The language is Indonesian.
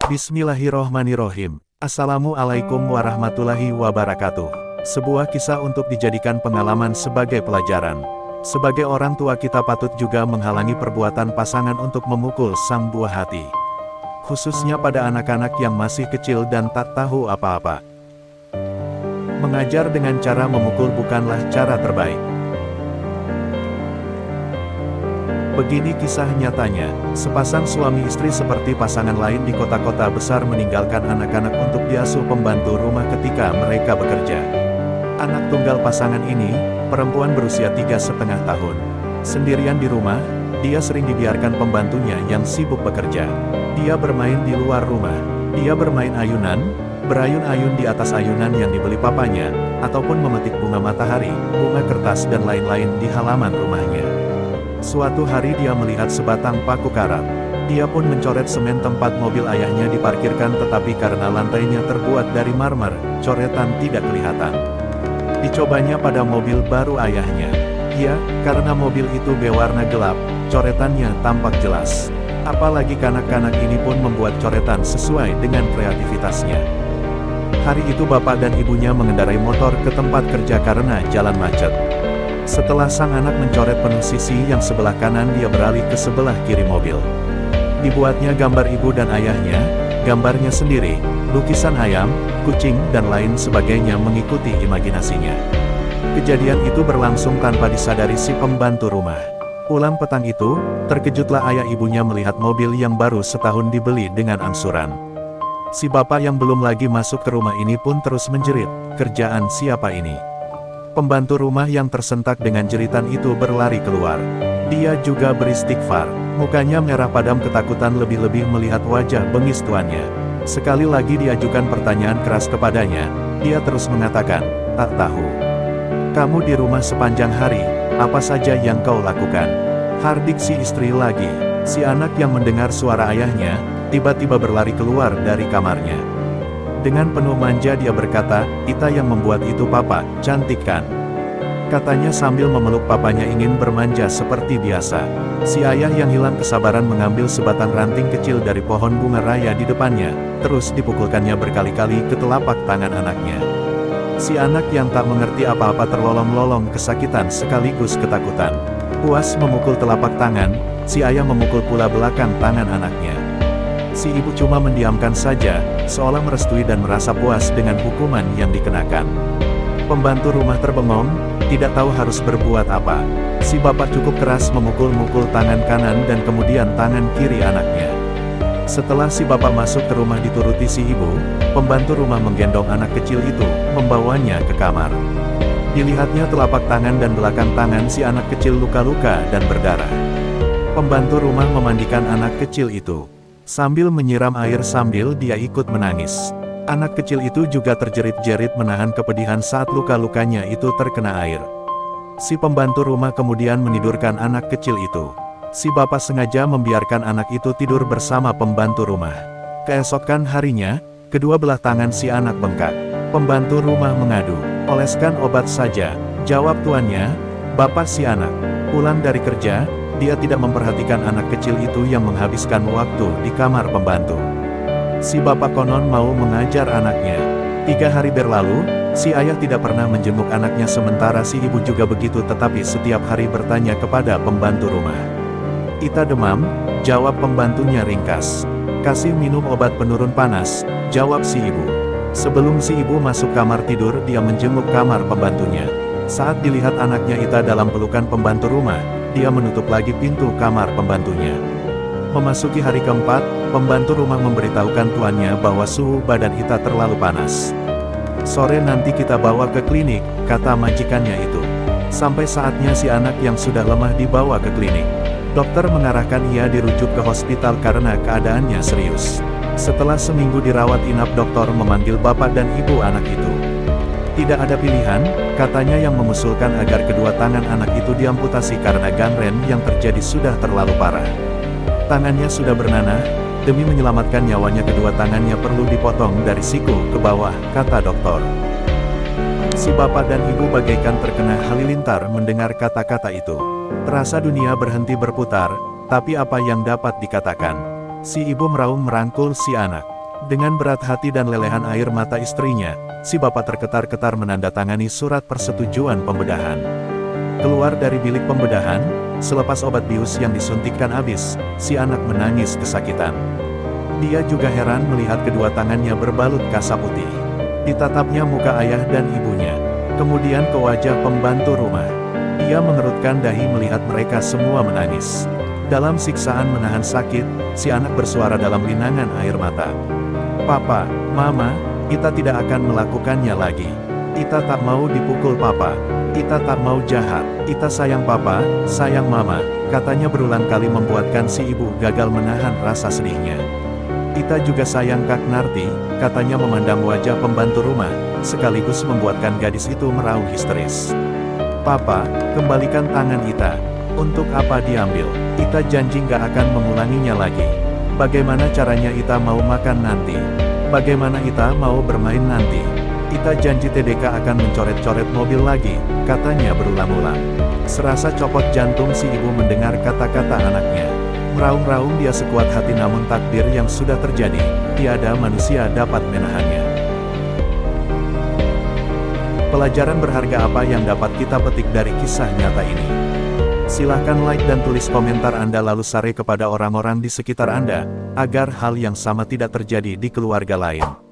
Bismillahirrohmanirrohim. Assalamualaikum warahmatullahi wabarakatuh. Sebuah kisah untuk dijadikan pengalaman sebagai pelajaran. Sebagai orang tua kita patut juga menghalangi perbuatan pasangan untuk memukul sang buah hati. Khususnya pada anak-anak yang masih kecil dan tak tahu apa-apa. Mengajar dengan cara memukul bukanlah cara terbaik. Begini kisah nyatanya, sepasang suami istri seperti pasangan lain di kota-kota besar meninggalkan anak-anak untuk diasuh pembantu rumah ketika mereka bekerja. Anak tunggal pasangan ini, perempuan berusia 3,5 tahun. Sendirian di rumah, dia sering dibiarkan pembantunya yang sibuk bekerja. Dia bermain di luar rumah. Dia bermain ayunan, berayun-ayun di atas ayunan yang dibeli papanya, ataupun memetik bunga matahari, bunga kertas dan lain-lain di halaman rumahnya. Suatu hari dia melihat sebatang paku karat. Dia pun mencoret semen tempat mobil ayahnya diparkirkan, tetapi karena lantainya terbuat dari marmer, coretan tidak kelihatan. Dicobanya pada mobil baru ayahnya. Ya, karena mobil itu berwarna gelap, coretannya tampak jelas. Apalagi kanak-kanak ini pun membuat coretan sesuai dengan kreativitasnya. Hari itu bapak dan ibunya mengendarai motor ke tempat kerja karena jalan macet. Setelah sang anak mencoret penuh sisi yang sebelah kanan, dia beralih ke sebelah kiri mobil. Dibuatnya gambar ibu dan ayahnya, gambarnya sendiri, lukisan ayam, kucing, dan lain sebagainya mengikuti imajinasinya. Kejadian itu berlangsung tanpa disadari si pembantu rumah. Pulang petang itu, terkejutlah ayah ibunya melihat mobil yang baru setahun dibeli dengan angsuran. Si bapak yang belum lagi masuk ke rumah ini pun terus menjerit, "Kerjaan siapa ini?" Pembantu rumah yang tersentak dengan jeritan itu berlari keluar. Dia juga beristighfar. Mukanya merah padam ketakutan, lebih-lebih melihat wajah bengis tuannya. Sekali lagi diajukan pertanyaan keras kepadanya, dia terus mengatakan, "Tak tahu. Kamu di rumah sepanjang hari, apa saja yang kau lakukan?" Hardik si istri lagi. Si anak yang mendengar suara ayahnya, tiba-tiba berlari keluar dari kamarnya. Dengan penuh manja dia berkata, "Ita yang membuat itu papa, cantik kan?" Katanya sambil memeluk papanya ingin bermanja seperti biasa. Si ayah yang hilang kesabaran mengambil sebatang ranting kecil dari pohon bunga raya di depannya, terus dipukulkannya berkali-kali ke telapak tangan anaknya. Si anak yang tak mengerti apa-apa terlolong-lolong kesakitan sekaligus ketakutan. Puas memukul telapak tangan, si ayah memukul pula belakang tangan anaknya. Si ibu cuma mendiamkan saja, seolah merestui dan merasa puas dengan hukuman yang dikenakan. Pembantu rumah terbengong, tidak tahu harus berbuat apa. Si bapak cukup keras memukul-mukul tangan kanan dan kemudian tangan kiri anaknya. Setelah si bapak masuk ke rumah dituruti si ibu, pembantu rumah menggendong anak kecil itu, membawanya ke kamar. Dilihatnya telapak tangan dan belakang tangan si anak kecil luka-luka dan berdarah. Pembantu rumah memandikan anak kecil itu. Sambil menyiram air sambil dia ikut menangis. Anak kecil itu juga terjerit-jerit menahan kepedihan saat luka-lukanya itu terkena air. Si pembantu rumah kemudian menidurkan anak kecil itu. Si bapak sengaja membiarkan anak itu tidur bersama pembantu rumah. Keesokan harinya, kedua belah tangan si anak bengkak. Pembantu rumah mengadu, "Oleskan obat saja," jawab tuannya. Bapak si anak pulang dari kerja, dia tidak memperhatikan anak kecil itu yang menghabiskan waktu di kamar pembantu. Si bapak konon mau mengajar anaknya. 3 hari berlalu, si ayah tidak pernah menjenguk anaknya, sementara si ibu juga begitu, tetapi setiap hari bertanya kepada pembantu rumah. "Ita demam," jawab pembantunya ringkas. "Kasih minum obat penurun panas," jawab si ibu. Sebelum si ibu masuk kamar tidur, dia menjenguk kamar pembantunya. Saat dilihat anaknya Ita dalam pelukan pembantu rumah, dia menutup lagi pintu kamar pembantunya. Memasuki hari keempat, pembantu rumah memberitahukan tuannya bahwa suhu badan Ita terlalu panas. "Sore nanti kita bawa ke klinik," kata majikannya itu. Sampai saatnya si anak yang sudah lemah dibawa ke klinik. Dokter mengarahkan ia dirujuk ke hospital karena keadaannya serius. Setelah seminggu dirawat inap, dokter memanggil bapak dan ibu anak itu. Tidak ada pilihan, katanya, yang mengusulkan agar kedua tangan anak itu diamputasi karena gangren yang terjadi sudah terlalu parah. Tangannya sudah bernanah, demi menyelamatkan nyawanya kedua tangannya perlu dipotong dari siku ke bawah, kata dokter. Si bapak dan ibu bagaikan terkena halilintar mendengar kata-kata itu. Terasa dunia berhenti berputar, tapi apa yang dapat dikatakan? Si ibu meraung merangkul si anak. Dengan berat hati dan lelehan air mata istrinya, si bapak terketar-ketar menandatangani surat persetujuan pembedahan. Keluar dari bilik pembedahan, selepas obat bius yang disuntikkan habis, si anak menangis kesakitan. Dia juga heran melihat kedua tangannya berbalut kasa putih. Ditatapnya muka ayah dan ibunya, kemudian ke wajah pembantu rumah. Ia mengerutkan dahi melihat mereka semua menangis. Dalam siksaan menahan sakit, si anak bersuara dalam linangan air mata. "Papa, Mama, Ita tidak akan melakukannya lagi. Ita tak mau dipukul Papa. Ita tak mau jahat. Ita sayang Papa, sayang Mama," katanya berulang kali membuatkan si ibu gagal menahan rasa sedihnya. "Ita juga sayang Kak Narti," katanya memandang wajah pembantu rumah, sekaligus membuatkan gadis itu meraung histeris. "Papa, kembalikan tangan Ita." "Untuk apa diambil? Ita janji gak akan mengulanginya lagi. Bagaimana caranya Ita mau makan nanti? Bagaimana Ita mau bermain nanti? Ita janji TDK akan mencoret-coret mobil lagi," katanya berulang-ulang. Serasa copot jantung si ibu mendengar kata-kata anaknya. Meraung-raung dia sekuat hati, namun takdir yang sudah terjadi, tiada manusia dapat menahannya. Pelajaran berharga apa yang dapat kita petik dari kisah nyata ini? Silahkan like dan tulis komentar Anda lalu share kepada orang-orang di sekitar Anda, agar hal yang sama tidak terjadi di keluarga lain.